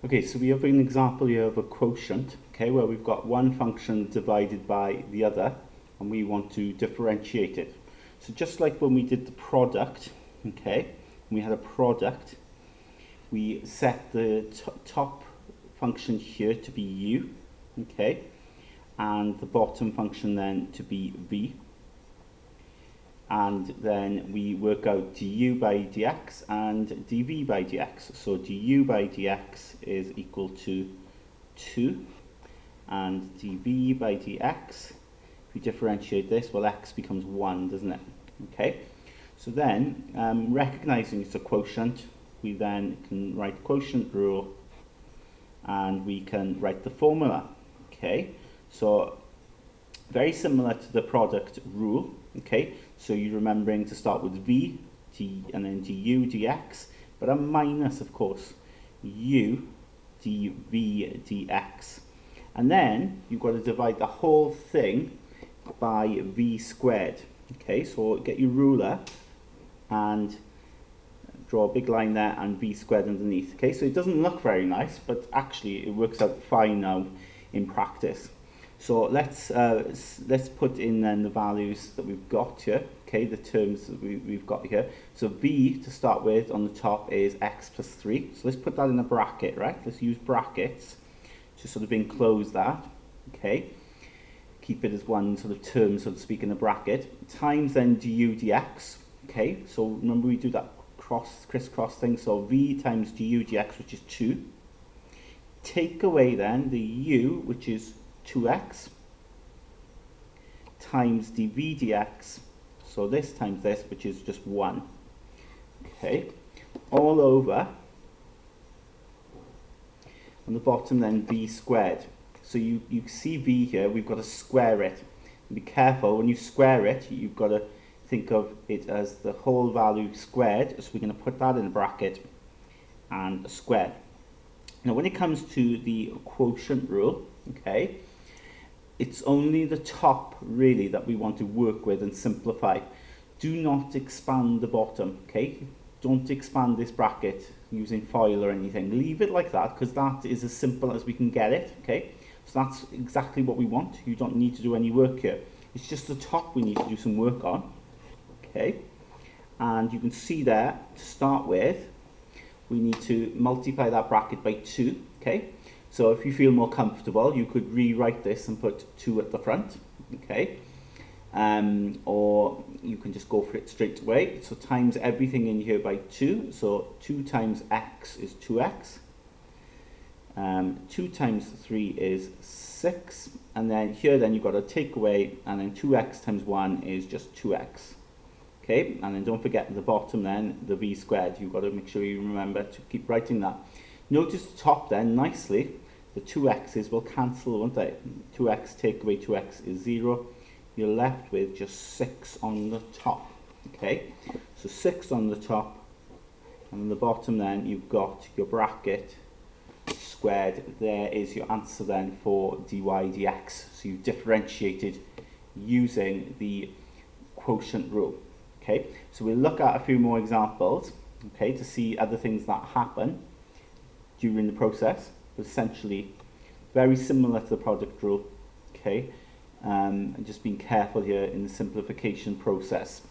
Okay, so we have an example here of a quotient, okay, where we've got one function divided by the other, and we want to differentiate it. So just like when we did the product, okay, we had a product, we set the top function here to be u, okay, and the bottom function then to be v. And then we work out du by dx and dv by dx. So du by dx is equal to 2, and dv by dx, if we differentiate this, well, x becomes 1, doesn't it? Okay, so then, recognizing it's a quotient, we then can write the quotient rule, and we can write the formula. Okay, so very similar to the product rule. Okay, so you're remembering to start with v, and then du dx, but a minus, of course, u dv dx. And then you've got to divide the whole thing by v squared. Okay, so get your ruler and draw a big line there and v squared underneath. Okay, so it doesn't look very nice, but actually it works out fine now in practice. So let's put in then the values that we've got here, okay, the terms that we've got here. So v, to start with, on the top is x plus 3. So let's put that in a bracket, right? Let's use brackets to sort of enclose that, okay? Keep it as one sort of term, so to speak, in a bracket. Times then du dx, okay? So remember we do that crisscross thing, so v times du dx, which is 2. Take away then the u, which is 2x, times dv dx, so this times this, which is just 1. Okay, all over, on the bottom then v squared. So you see v here, we've got to square it. And be careful, when you square it, you've got to think of it as the whole value squared, so we're going to put that in a bracket and a square. Now when it comes to the quotient rule, okay, it's only the top really that we want to work with and simplify. Do not expand the bottom, okay? Don't expand this bracket using FOIL or anything. Leave it like that, because that is as simple as we can get it, okay? So that's exactly what we want. You don't need to do any work here. It's just the top we need to do some work on, okay? And you can see there, to start with, we need to multiply that bracket by 2, okay? So if you feel more comfortable, you could rewrite this and put 2 at the front, okay? Or you can just go for it straight away. So times everything in here by 2. So 2 times x is 2x. 2 times 3 is 6. And then here then you've got to take away, and then 2x times 1 is just 2x. Okay, and then don't forget at the bottom then, the v squared. You've got to make sure you remember to keep writing that. Notice the top then, nicely, the 2x's will cancel, won't they? 2x take away 2x is 0. You're left with just 6 on the top. Okay, so 6 on the top, and on the bottom then you've got your bracket squared. There is your answer then for dy dx. So you've differentiated using the quotient rule. Okay, so we'll look at a few more examples, okay, to see other things that happen during the process, but essentially very similar to the product rule, okay, and just being careful here in the simplification process.